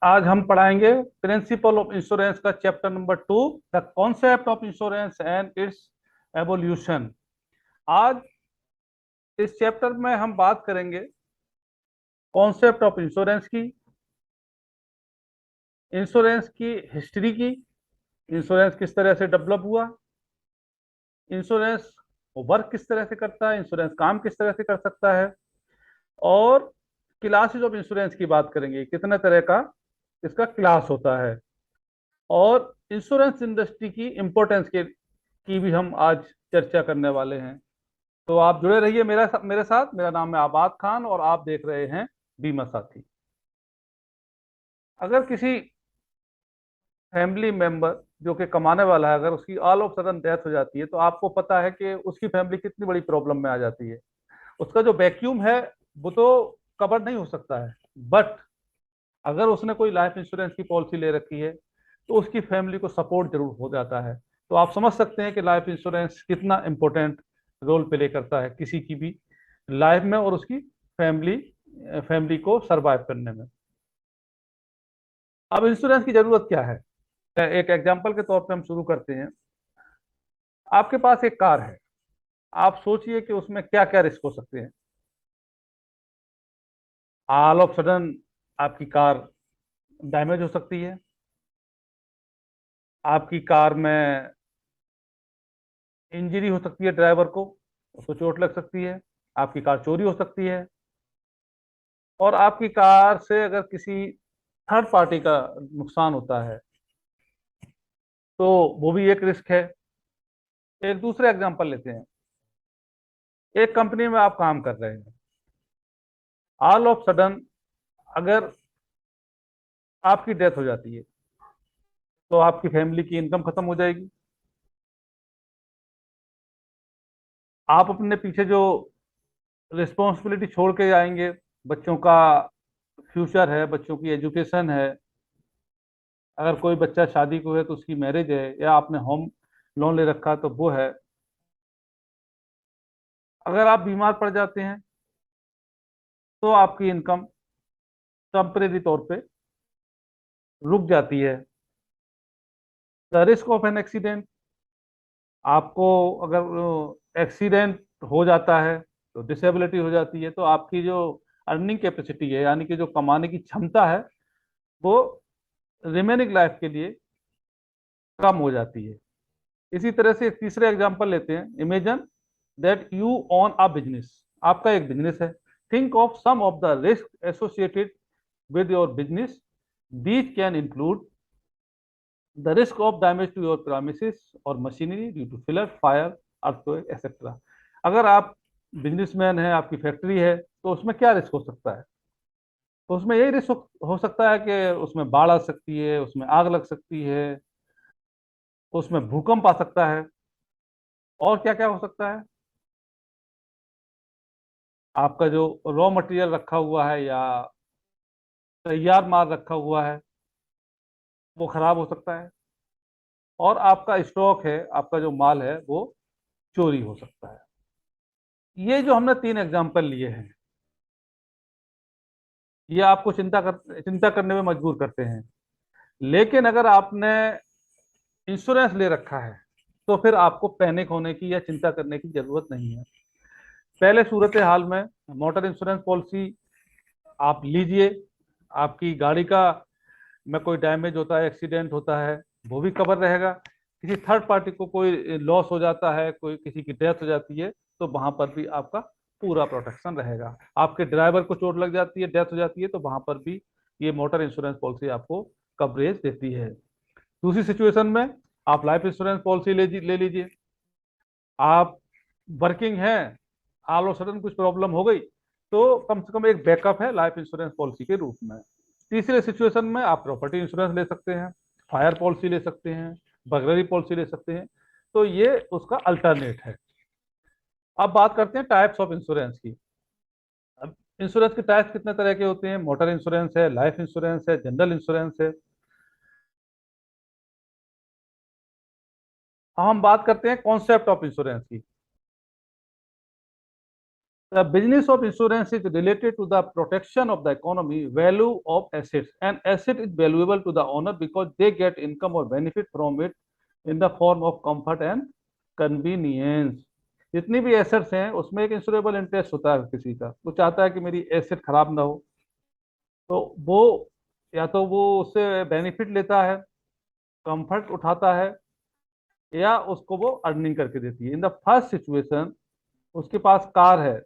आज हम पढ़ाएंगे प्रिंसिपल ऑफ इंश्योरेंस का chapter number 2, the concept of insurance and it's evolution. आज इस चैप्टर में हम बात करेंगे कॉन्सेप्ट ऑफ इंश्योरेंस की, इंश्योरेंस की हिस्ट्री की, इंश्योरेंस किस तरह से डेवलप हुआ, इंश्योरेंस वर्क किस तरह से करता है, इंश्योरेंस काम किस तरह से कर सकता है, और क्लासेस ऑफ इंश्योरेंस की बात करेंगे, कितने तरह का इसका क्लास होता है, और इंश्योरेंस इंडस्ट्री की इंपॉर्टेंस के की भी हम आज चर्चा करने वाले हैं। तो आप जुड़े रहिए मेरे साथ। मेरा नाम है आबाद खान और आप देख रहे हैं बीमा साथी। अगर किसी फैमिली मेंबर जो कि कमाने वाला है, अगर उसकी ऑल ऑफ सडन डेथ हो जाती है, तो आपको पता है कि उसकी फैमिली कितनी बड़ी प्रॉब्लम में आ जाती है। उसका जो वैक्यूम है वो तो कवर नहीं हो सकता है, बट अगर उसने कोई लाइफ इंश्योरेंस की पॉलिसी ले रखी है तो उसकी फैमिली को सपोर्ट जरूर हो जाता है। तो आप समझ सकते हैं कि लाइफ इंश्योरेंस कितना इंपॉर्टेंट रोल प्ले करता है किसी की भी लाइफ में और उसकी फैमिली फैमिली को सरवाइव करने में। अब इंश्योरेंस की जरूरत क्या है, एक एग्जांपल के तौर पे हम शुरू करते हैं। आपके पास एक कार है, आप सोचिए कि उसमें क्या क्या रिस्क हो सकते हैं। ऑल ऑफ सडन आपकी कार डैमेज हो सकती है, आपकी कार में इंजरी हो सकती है, ड्राइवर को उसको चोट लग सकती है, आपकी कार चोरी हो सकती है, और आपकी कार से अगर किसी थर्ड पार्टी का नुकसान होता है तो वो भी एक रिस्क है। एक दूसरे एग्जांपल लेते हैं। एक कंपनी में आप काम कर रहे हैं, ऑल ऑफ सडन अगर आपकी डेथ हो जाती है तो आपकी फैमिली की इनकम खत्म हो जाएगी। आप अपने पीछे जो रिस्पॉन्सिबिलिटी छोड़ के आएंगे, बच्चों का फ्यूचर है, बच्चों की एजुकेशन है, अगर कोई बच्चा शादी को है तो उसकी मैरिज है, या आपने होम लोन ले रखा तो वो है। अगर आप बीमार पड़ जाते हैं तो आपकी इनकम टेम्परेरी तौर पे रुक जाती है। The risk of an accident, आपको अगर एक्सीडेंट हो जाता है तो डिसेबिलिटी हो जाती है, तो आपकी जो अर्निंग कैपेसिटी है, यानी कि जो कमाने की क्षमता है, वो रिमेनिंग लाइफ के लिए कम हो जाती है। इसी तरह से एक तीसरे एग्जांपल लेते हैं। Imagine that you own a business, आपका एक बिजनेस है। Think of some of the risk associated with your business. These can include the risk of damage to your premises or machinery due to flood, fire, earthquake, etc. अगर आप businessman हैं, आपकी factory है, तो उसमें क्या risk हो सकता है? तो उसमें यही रिस्क हो सकता है कि उसमें बाढ़ आ सकती है, उसमें आग लग सकती है, उसमें भूकंप आ सकता है, और क्या क्या हो सकता है। आपका जो रॉ मटेरियल रखा हुआ है या तैयार माल रखा हुआ है वो खराब हो सकता है, और आपका स्टॉक है, आपका जो माल है वो चोरी हो सकता है। ये जो हमने तीन एग्जाम्पल लिए हैं, ये आपको चिंता करने में मजबूर करते हैं। लेकिन अगर आपने इंश्योरेंस ले रखा है तो फिर आपको पैनिक होने की या चिंता करने की जरूरत नहीं है। पहले सूरत हाल में मोटर इंश्योरेंस पॉलिसी आप लीजिए। आपकी गाड़ी का में कोई डैमेज होता है, एक्सीडेंट होता है, वो भी कवर रहेगा। किसी थर्ड पार्टी को कोई लॉस हो जाता है, कोई किसी की डेथ हो जाती है, तो वहां पर भी आपका पूरा प्रोटेक्शन रहेगा। आपके ड्राइवर को चोट लग जाती है, डेथ हो जाती है, तो वहां पर भी ये मोटर इंश्योरेंस पॉलिसी आपको कवरेज देती है। दूसरी सिचुएशन में आप लाइफ इंश्योरेंस पॉलिसी ले लीजिए। आप वर्किंग हैं, ऑल ऑफ सडन कुछ प्रॉब्लम हो गई, तो कम से कम एक बैकअप है लाइफ इंश्योरेंस पॉलिसी के रूप में। तीसरे सिचुएशन में आप प्रॉपर्टी इंश्योरेंस ले सकते हैं, फायर पॉलिसी ले सकते हैं, बर्गलरी पॉलिसी ले सकते हैं। तो ये उसका अल्टरनेट है। अब बात करते हैं टाइप्स ऑफ इंश्योरेंस की। अब इंश्योरेंस के टाइप्स कितने तरह के होते हैं? मोटर इंश्योरेंस है, लाइफ इंश्योरेंस है, जनरल इंश्योरेंस है। अब हम बात करते हैं कॉन्सेप्ट ऑफ इंश्योरेंस की। The business of insurance is related to the protection of the economy, value of assets. An asset is valuable to the owner because they get income or benefit from it in the form of comfort and convenience. जितनी भी assets हैं उसमें एक insurable interest होता है किसी का, वो चाहता है कि मेरी एसेट खराब ना हो, तो वो या तो वो उससे बेनिफिट लेता है, कंफर्ट उठाता है, या उसको वो अर्निंग करके देती है। इन द फर्स्ट सिचुएशन उसके पास कार है,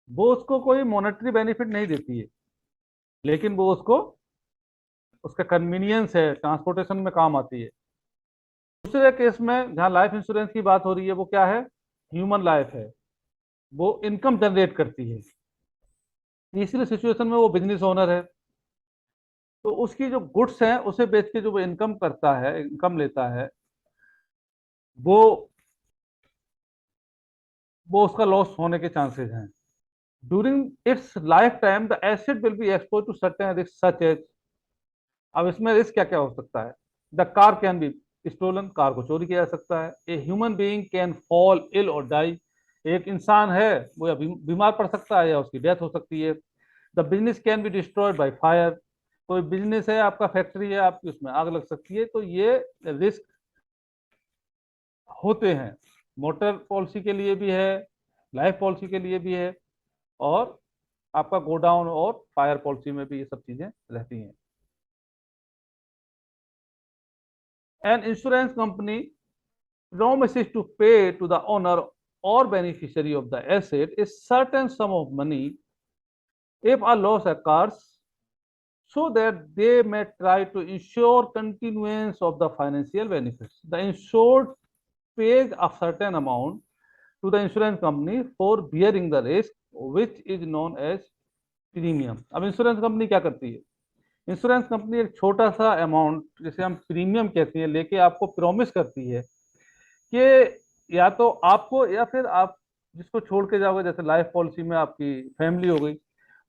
वो उसको कोई मॉनेटरी बेनिफिट नहीं देती है, लेकिन वो उसको उसका कन्वीनियंस है, ट्रांसपोर्टेशन में काम आती है। दूसरे केस में जहाँ लाइफ इंश्योरेंस की बात हो रही है वो क्या है, ह्यूमन लाइफ है, वो इनकम जनरेट करती है। तीसरी सिचुएशन में वो बिजनेस ओनर है, तो उसकी जो गुड्स हैं उसे बेच के जो वो इनकम करता है, इनकम लेता है, वो उसका लॉस होने के चांसेस हैं। During its lifetime the asset will be expose to certain risk such as, अब इसमें रिस्क क्या क्या हो सकता है। The car can be stolen, car को चोरी किया जा सकता है। A human being can fall ill और डाई, एक इंसान है वो या बीमार पड़ सकता है या उसकी डेथ हो सकती है। The business can be destroyed by fire, कोई बिजनेस है आपका, फैक्ट्री है आपकी, उसमें आग लग सकती है। तो ये रिस्क होते हैं, मोटर पॉलिसी के लिए भी है, लाइफ पॉलिसी के लिए भी है, और आपका गोडाउन और फायर पॉलिसी में भी ये सब चीजें रहती हैं। An insurance company promises to pay to the owner or beneficiary of the asset a certain sum of money if a loss occurs, so that they may try to ensure continuance of the financial benefits. The insured pays a certain amount to the insurance company for bearing the risk, which is known as premium. अब insurance company क्या करती है, insurance company एक छोटा सा amount जिसे हम premium कहते हैं लेके आपको प्रॉमिस करती है कि या तो आपको या फिर आप जिसको छोड़ के जाओगे, जैसे लाइफ पॉलिसी में आपकी फैमिली हो गई,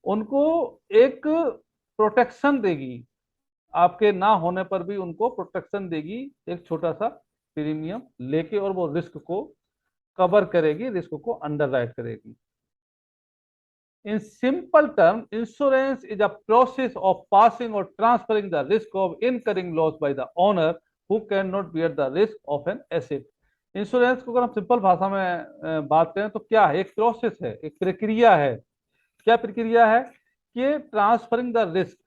उनको एक प्रोटेक्शन देगी, आपके ना होने पर भी उनको प्रोटेक्शन देगी एक छोटा सा प्रीमियम लेके, और वो रिस्क को कवर करेगी, रिस्क को अंडरराइट करेगी। In simple terms, insurance is a process of passing or transferring the risk of incurring loss by the owner who cannot bear the risk of an asset. Insurance को अगर हम simple भाषा में बात करें तो क्या है, एक प्रोसेस है, एक प्रक्रिया है। क्या प्रक्रिया है कि ट्रांसफरिंग द रिस्क,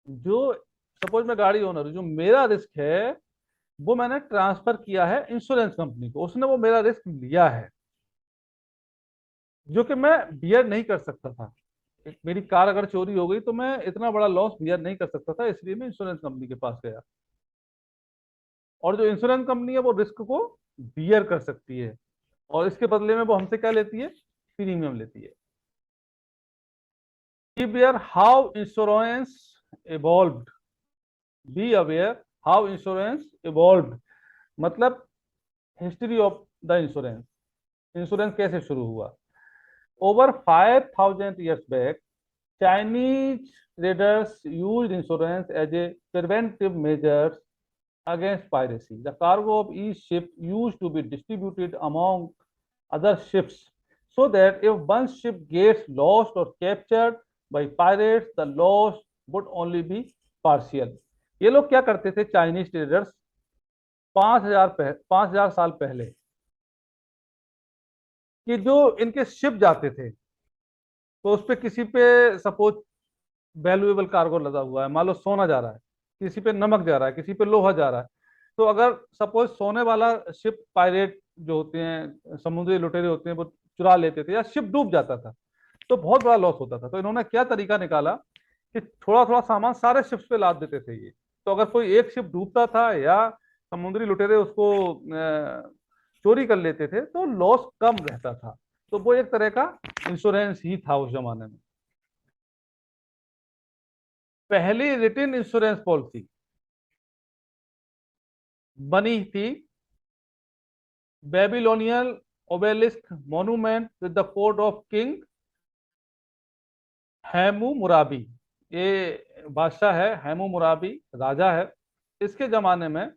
जो सपोज मैं गाड़ी ओनर हूं, जो मेरा रिस्क है वो मैंने ट्रांसफर किया है इंश्योरेंस कंपनी को, उसने वो मेरा रिस्क लिया है जो कि मैं बियर नहीं कर सकता था। मेरी कार अगर चोरी हो गई तो मैं इतना बड़ा लॉस बियर नहीं कर सकता था, इसलिए मैं इंश्योरेंस कंपनी के पास गया, और जो इंश्योरेंस कंपनी है वो रिस्क को बियर कर सकती है, और इसके बदले में वो हमसे क्या लेती है, प्रीमियम लेती है। Be aware how insurance evolved, be aware how insurance evolved, मतलब history of the insurance, insurance कैसे शुरू हुआ। Over 5000 years back, Chinese traders used insurance as a preventive measure against piracy. The cargo of each ship used to be distributed among other ships, so that if one ship gets lost or captured by pirates, the loss would only be partial. ये लोग क्या करते थे Chinese traders 5000 साल पहले, कि जो इनके शिप जाते थे तो उस पे किसी पे सपोज वैल्यूएबल कार्गो लदा हुआ है, मान लो सोना जा रहा है, किसी पे नमक जा रहा है, किसी पे लोहा जा रहा है, तो अगर सपोज सोने वाला शिप पायरेट जो होते हैं, समुद्री लुटेरे होते हैं, वो चुरा लेते थे या शिप डूब जाता था तो बहुत बड़ा लॉस होता था। तो इन्होंने क्या तरीका निकाला कि थोड़ा थोड़ा सामान सारे शिप्स पे लाद देते थे ये, तो अगर कोई एक शिप डूबता था या समुद्री लुटेरे उसको चोरी कर लेते थे तो लॉस कम रहता था। तो वो एक तरह का इंश्योरेंस ही था उस जमाने में। पहली रिटन इंश्योरेंस पॉलिसी बनी थी Babylonian obelisk monument with the fort of king Hammurabi. ये बादशाह है हैमू मुराबी, राजा है, इसके जमाने में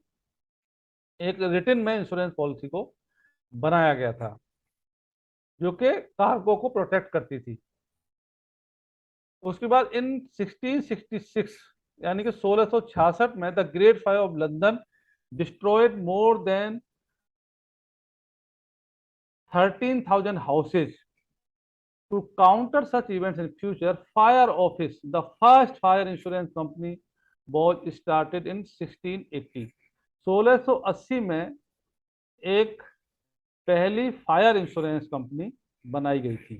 एक रिटन में इंश्योरेंस पॉलिसी को बनाया गया था। जो कि कार्गो को प्रोटेक्ट करती थी। उसके बाद इन 1666 यानी कि 1666 में the great fire of London destroyed more than 13,000 houses. To counter such events in future, Fire Office, the first fire insurance company, was started in 1680। 1680 में एक पहली फायर इंश्योरेंस कंपनी बनाई गई थी।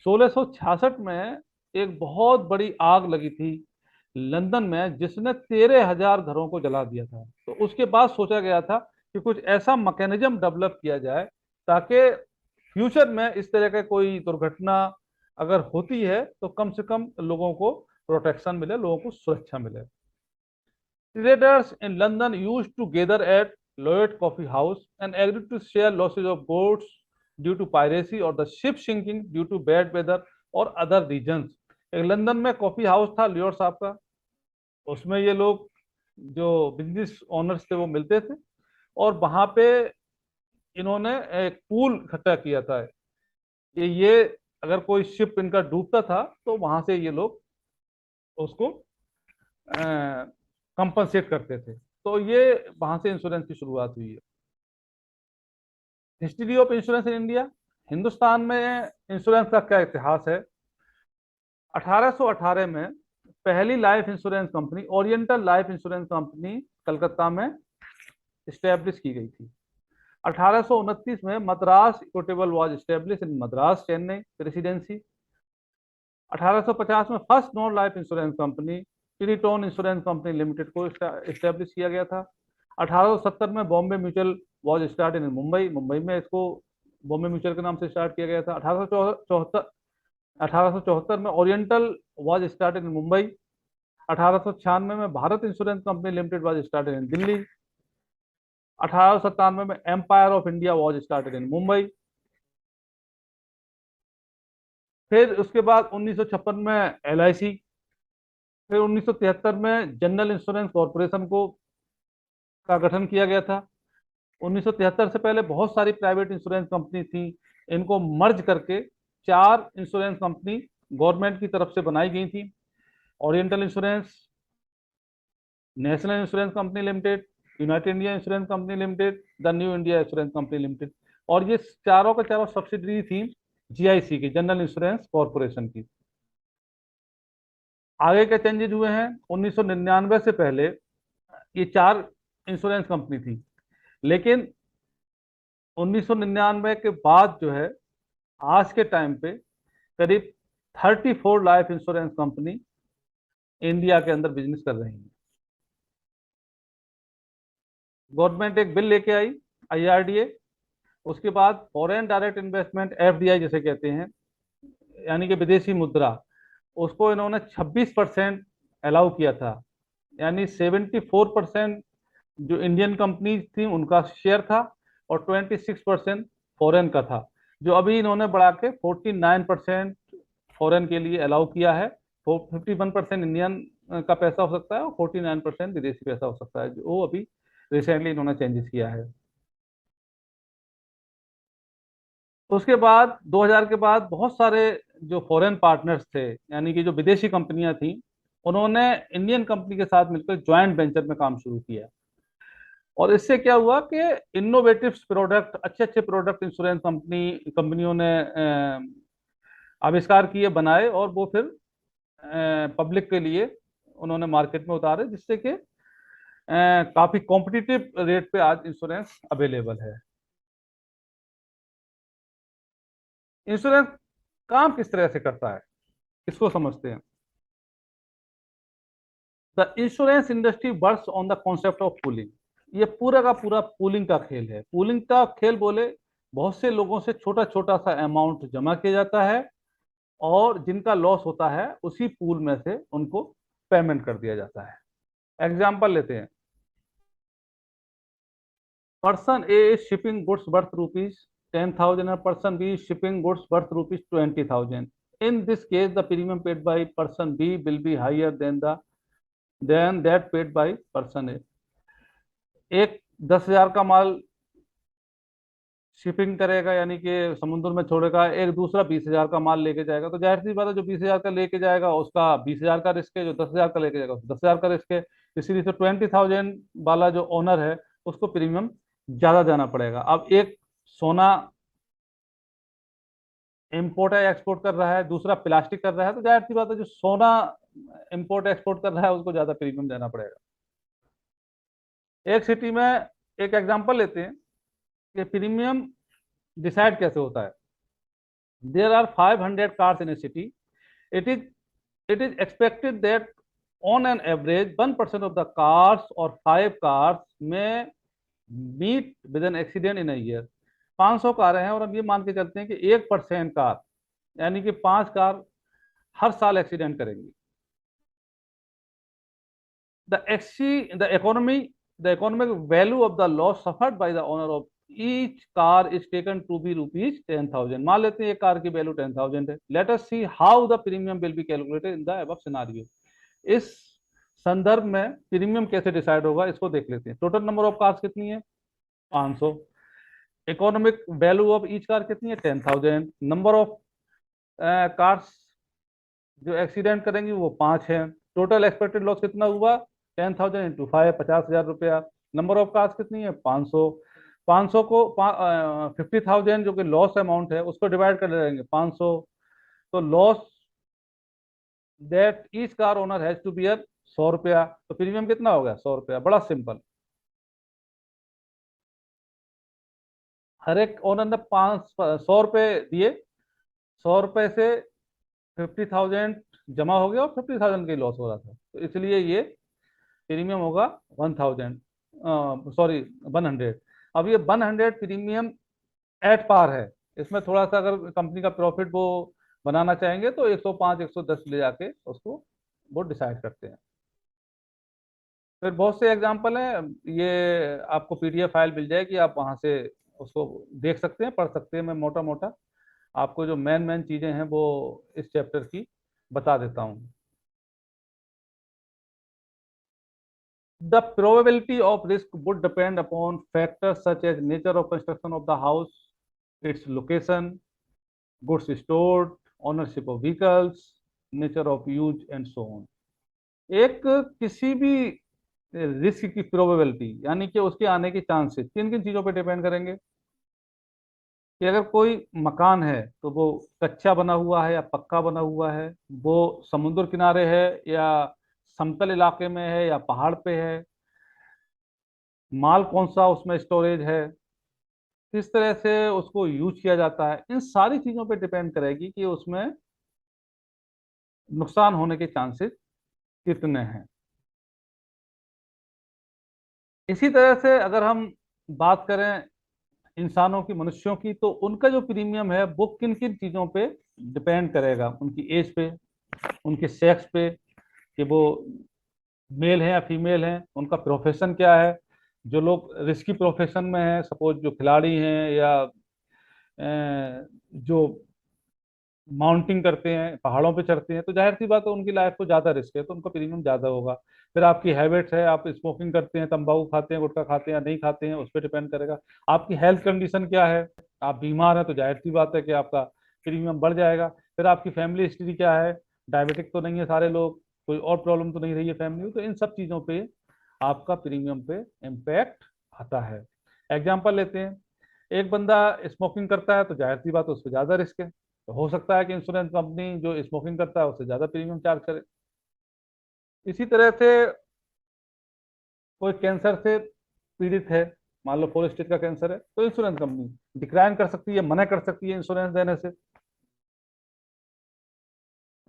1666 में एक बहुत बड़ी आग लगी थी लंदन में, जिसने 13,000 घरों को जला दिया था। तो उसके बाद सोचा गया था कि कुछ ऐसा मैकेनिज्म डेवलप किया जाए ताकि फ्यूचर में इस तरह का कोई दुर्घटना अगर होती है तो कम से कम लोगों को प्रोटेक्शन मिले, लोगों को सुरक्षा मिले। Traders in London used to gather at Lloyd Coffee House and agreed to share losses of boats due to piracy or the ship sinking due to bad weather और other reasons। एक London में coffee house था लियोर साहब का, उसमें ये लोग जो बिजनेस ओनर्स थे वो मिलते थे, और वहां पे इन्होंने एक पूल इकट्ठा किया था कि ये अगर कोई शिप इनका डूबता था तो वहां से ये लोग उसको कंपनसेट करते थे। तो ये वहां से इंश्योरेंस की शुरुआत हुई है। History of insurance in India. Hindustan में इंश्योरेंस का क्या इतिहास है। 1818 में पहली life insurance company oriental life insurance company Calcutta में स्टैब्लिश की गई थी। 1829 में Madras equitable was establish in Madras Chennai presidency. 1850 में first non life insurance company Triton insurance Company limited को स्टैब्लिश किया गया था। 1870 में Bombay mutual was started in Mumbai, Mumbai में इसको बॉम्बे म्यूचुअल के नाम से स्टार्ट किया गया था। 1874 में Oriental was started in Mumbai. 1896 में Bharat Insurance Company Limited was started in Delhi. 1897 में Empire of India was started in Mumbai. फिर उसके बाद 1956 में LIC। फिर 1973 में जनरल इंश्योरेंस कॉरपोरेशन को का गठन किया गया था। 1973 से पहले बहुत सारी प्राइवेट इंश्योरेंस कंपनी थी, इनको मर्ज करके 4 इंश्योरेंस कंपनी गवर्नमेंट की तरफ से बनाई गई थी। Oriental insurance, national insurance Company limited, United India insurance Company limited, the new India insurance Company limited. और ये चारों के चारों सब्सिडरी थी GIC की, जनरल इंश्योरेंस कॉरपोरेशन की। आगे क्या चेंजेज हुए हैं। 1999 से पहले ये 4 इंश्योरेंस कंपनी थी, लेकिन 1999 के बाद जो है आज के टाइम पे करीब 34 लाइफ इंश्योरेंस कंपनी इंडिया के अंदर बिजनेस कर रही है। गवर्नमेंट एक बिल लेके आई IRDA, उसके बाद फॉरेन डायरेक्ट इन्वेस्टमेंट FDI जिसे कहते हैं, यानी कि विदेशी मुद्रा, उसको इन्होंने 26% अलाउ किया था। यानी 74% जो इंडियन कंपनी थी उनका शेयर था और 26% फॉरेन का था, जो अभी इन्होंने बढ़ा के 49% फॉरेन के लिए अलाउ किया है। 51% इंडियन का पैसा हो सकता है और 49% विदेशी पैसा हो सकता है, जो वो अभी रिसेंटली इन्होंने चेंजेस किया है। उसके बाद 2000 के बाद बहुत सारे जो फॉरेन पार्टनर्स थे, यानी कि जो विदेशी कंपनियां थी, उन्होंने इंडियन कंपनी के साथ मिलकर ज्वाइंट वेंचर में काम शुरू किया। और इससे क्या हुआ कि इनोवेटिव प्रोडक्ट, अच्छे अच्छे प्रोडक्ट इंश्योरेंस कंपनियों ने आविष्कार किए, बनाए, और वो फिर पब्लिक के लिए उन्होंने मार्केट में उतारे, जिससे कि काफी कॉम्पिटिटिव रेट पे आज इंश्योरेंस अवेलेबल है। इंश्योरेंस काम किस तरह से करता है इसको समझते हैं। The insurance industry works on the concept of pooling. ये पूरा का पूरा पूलिंग का खेल है। पूलिंग का खेल बोले, बहुत से लोगों से छोटा छोटा सा अमाउंट जमा किया जाता है और जिनका लॉस होता है उसी पूल में से उनको पेमेंट कर दिया जाता है। एग्जाम्पल लेते हैं। Person A is shipping goods worth ₹10,000 and person B is shipping goods worth ₹20,000। In this case, the premium paid by person B will be higher than that paid by person A। एक 10,000 का माल shipping करेगा यानी कि समुद्र में छोड़ेगा, एक दूसरा 20,000 का माल लेके जाएगा, तो जाहिर सी बात है जो 20,000 का लेके जाएगा उसका 20,000 का रिस्क है, जो 10,000 का लेके जाएगा उसका 10,000 का रिस्क है। इसीलिए तो 20,000 वाला जो ओनर है उसको प्रीमियम ज्यादा देना पड़ेगा। अब एक सोना इम्पोर्ट है एक्सपोर्ट कर रहा है, दूसरा प्लास्टिक कर रहा है, तो जाहिर सी बात है जो सोना इम्पोर्ट एक्सपोर्ट कर रहा है उसको ज्यादा प्रीमियम देना पड़ेगा। एक सिटी में एक एग्जांपल लेते हैं कि प्रीमियम डिसाइड कैसे होता है। There are 500 cars in a city. It is it is expected that on an average 1% of the cars or 5 cars may meet with an accident in a year। 500 कारें हैं और हम ये मान के चलते हैं कि 1% कार यानी कि 5 कार हर साल एक्सीडेंट करेंगी। The economy, the economic value of the loss suffered by the owner of each car is taken to be rupees 10,000। मान लेते हैं एक कार की वैल्यू 10,000 है। Let us see how the premium will be calculated in the above scenario। इस संदर्भ में premium कैसे डिसाइड होगा इसको देख लेते हैं। टोटल नंबर ऑफ कार्स कितनी है? 500। Economic value of each car कितनी है? 10,000। नंबर ऑफ कार्स जो एक्सीडेंट करेंगी वो 5 है। टोटल एक्सपेक्टेड लॉस कितना हुआ? 10,000 इंटू 5, 50,000 रुपया। नंबर ऑफ कार्स कितनी है? 500। 500 को 50,000 जो कि लॉस अमाउंट है उसको डिवाइड कर देंगे 500। तो loss that each car owner has to bear 100 रुपया। तो प्रीमियम कितना हो गया? 100 रुपया। बड़ा सिंपल। हर एक ओनर ने 100 रुपये दिए, 100 रुपये से 50,000 जमा हो गया और 50,000 की लॉस हो रहा था, तो इसलिए ये प्रीमियम होगा 1,000, सॉरी 100। अब ये 100 प्रीमियम एट पार है। इसमें थोड़ा सा अगर कंपनी का प्रॉफिट वो बनाना चाहेंगे तो 105 110 ले जाके उसको वो डिसाइड करते हैं। फिर बहुत से एग्जाम्पल हैं, ये आपको पीडीएफ फाइल मिल जाएगी, आप वहां से उसको देख सकते हैं, पढ़ सकते हैं। मैं मोटा मोटा आपको जो मेन मेन चीजें हैं वो इस चैप्टर की बता देता हूँ। The probability of risk would depend upon factors such as nature of construction of the house, its location, goods stored, ownership of vehicles, nature of use and so on। एक किसी भी रिस्क की probability यानी कि उसके आने के chances किन किन चीजों पर डिपेंड करेंगे? कि अगर कोई मकान है तो वो कच्चा बना हुआ है या पक्का बना हुआ है, वो समुद्र किनारे है या समतल इलाके में है या पहाड़ पे है, माल कौन सा उसमें स्टोरेज है, किस तरह से उसको यूज किया जाता है, इन सारी चीजों पे डिपेंड करेगी कि उसमें नुकसान होने के चांसेस कितने हैं। इसी तरह से अगर हम बात करें इंसानों की, मनुष्यों की, तो उनका जो प्रीमियम है वो किन किन चीजों पे डिपेंड करेगा? उनकी एज पे, उनके सेक्स पे, कि वो मेल है या फीमेल है, उनका प्रोफेशन क्या है। जो लोग रिस्की प्रोफेशन में है, सपोज जो खिलाड़ी हैं या जो माउंटिंग करते हैं, पहाड़ों पे चढ़ते हैं, तो जाहिर सी बात है उनकी लाइफ को ज्यादा रिस्क है, तो उनका प्रीमियम ज्यादा होगा। फिर आपकी हैबिट्स है, आप स्मोकिंग करते हैं, तंबाकू खाते हैं, गुटखा खाते हैं या नहीं खाते हैं, उस पर डिपेंड करेगा। आपकी हेल्थ कंडीशन क्या है, आप बीमार हैं तो जाहिर सी बात है कि आपका प्रीमियम बढ़ जाएगा। फिर आपकी फैमिली हिस्ट्री क्या है, डायबिटिक तो नहीं है सारे लोग, कोई और प्रॉब्लम तो नहीं रही है फैमिली में, तो इन सब चीजों पे आपका प्रीमियम पे इम्पैक्ट आता है। एग्जाम्पल लेते हैं, एक बंदा स्मोकिंग करता है तो जाहिर सी बात है उस पर ज्यादा रिस्क है, तो हो सकता है कि इंश्योरेंस कंपनी जो स्मोकिंग करता है उससे ज्यादा प्रीमियम चार्ज करे। इसी तरह से कोई कैंसर से पीड़ित है, मान लो 4 स्टेज का कैंसर है, तो इंश्योरेंस कंपनी डिक्लाइन कर सकती है, मना कर सकती है इंश्योरेंस देने से।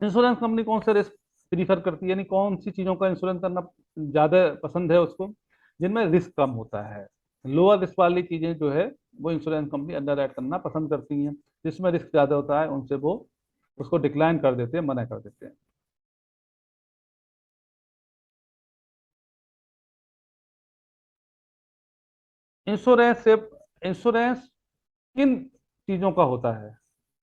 इंश्योरेंस कंपनी कौन से रिस्क प्रीफर करती है, यानी कौन सी चीजों का इंश्योरेंस करना ज्यादा पसंद है उसको? जिनमें रिस्क कम होता है, लोअर रिस्क वाली चीजें जो है वो इंश्योरेंस कंपनी अंडर करना पसंद करती हैं। जिसमें रिस्क ज्यादा होता है उनसे वो उसको डिक्लाइन कर देते हैं, मना कर देते हैं। इंश्योरेंस से इंश्योरेंस किन चीजों का होता है,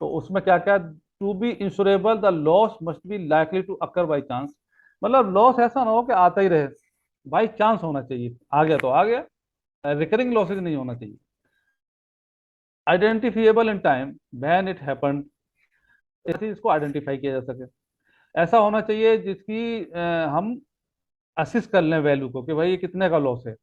तो उसमें क्या क्या? To be insurable the loss must be likely to occur by chance. मतलब लॉस ऐसा ना हो कि आता ही रहे, बाई चांस होना चाहिए, आ गया तो आ गया, रिकरिंग लॉसेज नहीं होना चाहिए। Identifiable in time when it happened, इसको आइडेंटिफाई किया जा सके। ऐसा होना चाहिए जिसकी हम असिस्ट कर लें वैल्यू को कि भाई ये कितने का लॉस है।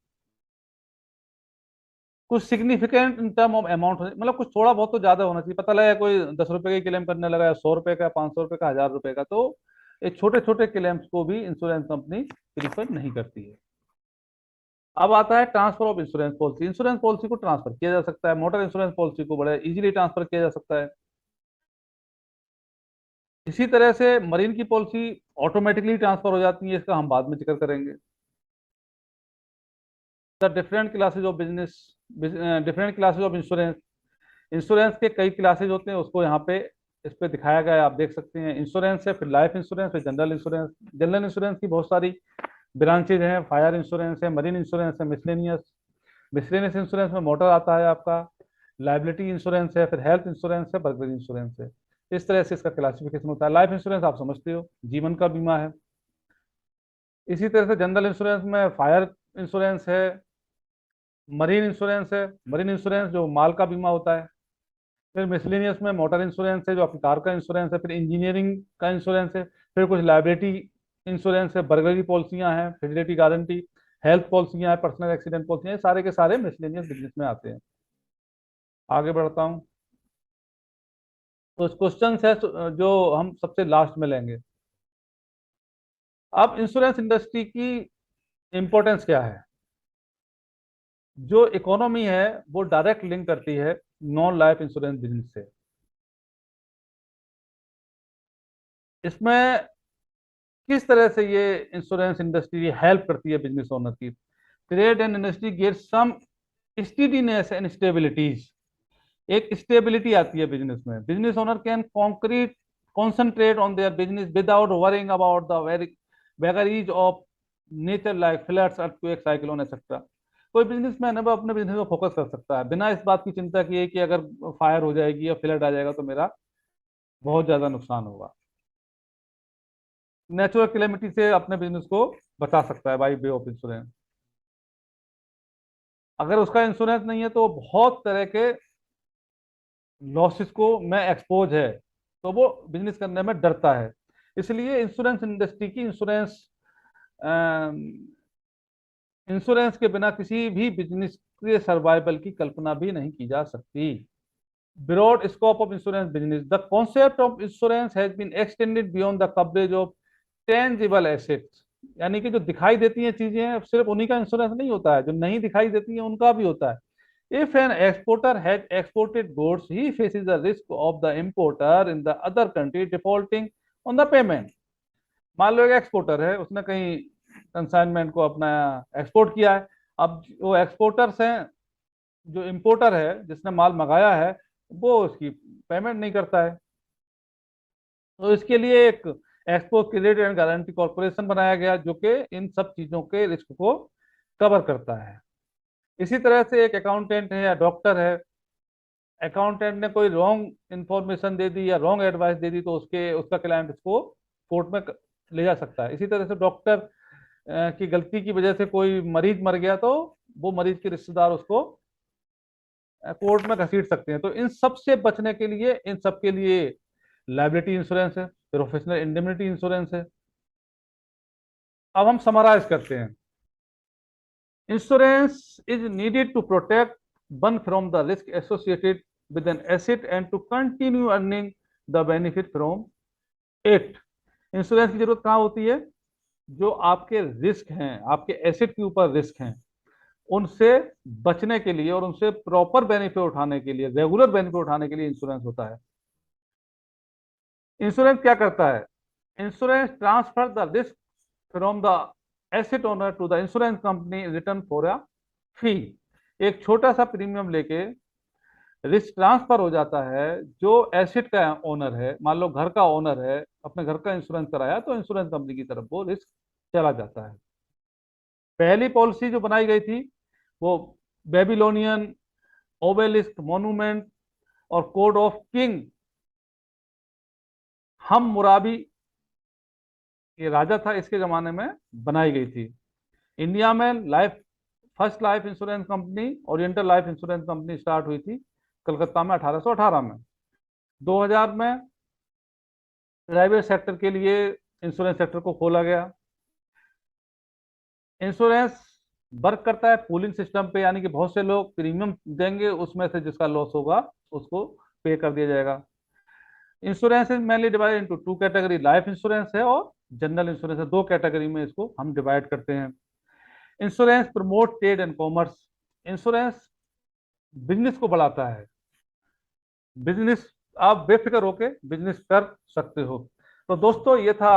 कुछ significant in term of amount, मतलब कुछ थोड़ा बहुत तो ज्यादा होना चाहिए। पता लगा कोई 10 रुपए की क्लेम करने लगा, 100 रुपए का, 500 रुपए का, 1000 रुपए का, तो ये छोटे छोटे क्लेम्स को भी इंश्योरेंस कंपनी प्रीफर नहीं करती है। अब आता है transfer of insurance policy. Insurance policy को ट्रांसफर किया जा सकता है, मोटर इंश्योरेंस पॉलिसी को बड़े इजीली ट्रांसफर किया जा सकता है। इसी तरह से मरीन की पॉलिसी ऑटोमेटिकली ट्रांसफर हो जाती है, इसका हम बाद में जिक्र करेंगे। The different classes of business, different classes of insurance, insurance के कई क्लासेज होते हैं, उसको यहाँ पे इस पे दिखाया गया है, आप देख सकते हैं। इंश्योरेंस है, फिर लाइफ इंश्योरेंस, फिर जनरल इंश्योरेंस। जनरल इंश्योरेंस की बहुत सारी ब्रांचेज हैं, फायर इंश्योरेंस है, मरीन इंश्योरेंस है, मिसलेनियस। मिसलेनियस इंश्योरेंस में मोटर आता है आपका, लाइबिलिटी इंश्योरेंस है, फिर हेल्थ इंश्योरेंस है, बर्गलरी इंश्योरेंस है। इस तरह से इसका क्लासिफिकेशन होता है। लाइफ इंश्योरेंस आप समझते हो, जीवन का बीमा है। इसी तरह से जनरल इंश्योरेंस में फायर इंश्योरेंस है, मरीन इंश्योरेंस है, मरीन इंश्योरेंस जो माल का बीमा होता है। फिर मिसलेनियस में मोटर इंश्योरेंस है जो आपकी कार का इंश्योरेंस है, फिर इंजीनियरिंग का इंश्योरेंस है, फिर कुछ लाइबिलिटी इंश्योरेंस है, बर्गलरी पॉलिसियां हैं, फिडेलिटी गारंटी, हेल्थ पॉलिसियां हैं, पर्सनल एक्सीडेंट पॉलिसियां, सारे के सारे मिसलेनियस बिजनेस में आते हैं। आगे बढ़ता हूँ। तो क्वेश्चन है जो हम सबसे लास्ट में लेंगे। अब इंश्योरेंस इंडस्ट्री की इंपॉर्टेंस क्या है? जो इकोनॉमी है वो डायरेक्ट लिंक करती है नॉन लाइफ इंश्योरेंस बिजनेस से। इसमें किस तरह से ये इंश्योरेंस इंडस्ट्री हेल्प करती है बिजनेस ओनर की? Trade and industry get some steadiness and stabilities. एक स्टेबिलिटी आती है बिजनेस में। Business owner can concrete concentrate on their business without worrying about the vagaries of nature like floods, earthquake, cyclone etcetera. कोई businessman है वो अपने business को focus कर सकता है बिना इस बात की चिंता किए कि अगर फायर हो जाएगी या फ्लड आ जाएगा तो मेरा बहुत ज्यादा नुकसान होगा। नेचुरल कैलेमिटी से अपने बिजनेस को बचा सकता है बाई वे ऑफ इंश्योरेंस। अगर उसका इंश्योरेंस नहीं है तो बहुत तरह के लॉसेस को में एक्सपोज है, तो वो बिजनेस करने में डरता है। इसलिए इंश्योरेंस इंडस्ट्री की इंश्योरेंस के बिना किसी भी बिजनेस के सर्वाइवल की कल्पना भी नहीं की जा सकती। Broad scope of insurance business, the concept of insurance has been extended beyond the coverage of tangible assets. यानी कि जो दिखाई देती हैं चीजें, सिर्फ उन्हीं का इंश्योरेंस नहीं होता है, जो नहीं दिखाई देती हैं उनका भी होता है। If an exporter has exported goods he faces the risk of the importer in the other country defaulting on the payment. मान लो एक एक्सपोर्टर है, उसने कहीं कंसाइनमेंट को अपना एक्सपोर्ट किया है। अब वो एक्सपोर्टर्स हैं, जो इंपोर्टर है जिसने माल मंगाया है वो उसकी पेमेंट नहीं करता है, तो इसके लिए एक export credit and guarantee corporation बनाया गया जो कि इन सब चीजों के रिस्क को कवर करता है। इसी तरह से एक अकाउंटेंट है या डॉक्टर है, अकाउंटेंट ने कोई रॉन्ग इंफॉर्मेशन दे दी या रॉन्ग एडवाइस दे दी तो उसके उसका क्लाइंट इसको कोर्ट में ले जा सकता है। इसी तरह से डॉक्टर की गलती की वजह से कोई मरीज मर गया तो वो मरीज के रिश्तेदार उसको कोर्ट में घसीट सकते हैं। तो इन सब से बचने के लिए, इन सब के लिए लाइबिलिटी इंश्योरेंस है, प्रोफेशनल इंडेमनिटी इंश्योरेंस है। अब हम समराइज करते हैं। Insurance is needed to protect one from the risk associated with an asset and to continue earning the benefit from it. Insurance की जरूरत कहाँ होती है? जो आपके रिस्क हैं, आपके एसेट के ऊपर रिस्क हैं, उनसे बचने के लिए और उनसे प्रॉपर बेनिफिट उठाने के लिए, रेगुलर बेनिफिट उठाने के लिए इंश्योरेंस होता है। इंश्योरेंस क्या करता है? Insurance transfer the risk from the asset owner to the insurance company return for a fee. एक छोटा सा प्रीमियम लेके रिस्क ट्रांसफर हो जाता है। जो एसेट का ओनर है, मान लो घर का ओनर है, अपने घर का इंश्योरेंस कराया तो इंश्योरेंस कंपनी की तरफ वो रिस्क चला जाता है। पहली पॉलिसी जो बनाई गई थी वो बेबीलोनियन ओबेलिस्क मॉन्यूमेंट और कोड ऑफ किंग हममुराबी, ये राजा था, इसके जमाने में बनाई गई थी। इंडिया में life first life insurance company oriental life insurance company start हुई थी कलकत्ता में 1818 में। 2000 में प्राइवेट सेक्टर के लिए इंश्योरेंस सेक्टर को खोला गया। इंश्योरेंस वर्क करता है पूलिंग सिस्टम पे, यानी कि बहुत से लोग प्रीमियम देंगे, उसमें से जिसका लॉस होगा उसको पे कर दिया जाएगा। Insurance is mainly divided into two category, life insurance है और जनरल इंश्योरेंस है, दो कैटेगरी में इसको हम डिवाइड करते हैं। Insurance promote trade and commerce, insurance business को बढ़ाता है। बिजनेस, आप बेफिक्र होके बिजनेस कर सकते हो। तो दोस्तों ये था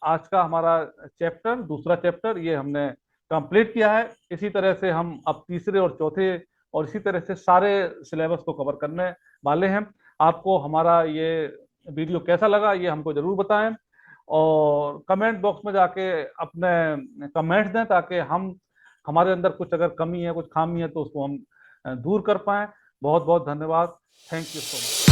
आज का हमारा चैप्टर, दूसरा चैप्टर ये हमने कंप्लीट किया है। इसी तरह से हम अब तीसरे और चौथे और इसी तरह से सारे सिलेबस को कवर करने वाले हैं। आपको हमारा ये वीडियो कैसा लगा ये हमको जरूर बताएं और कमेंट बॉक्स में जाके अपने कमेंट्स दें, ताकि हम हमारे अंदर कुछ अगर कमी है, कुछ खामी है तो उसको हम दूर कर पाएं। बहुत बहुत धन्यवाद। Thank you so much.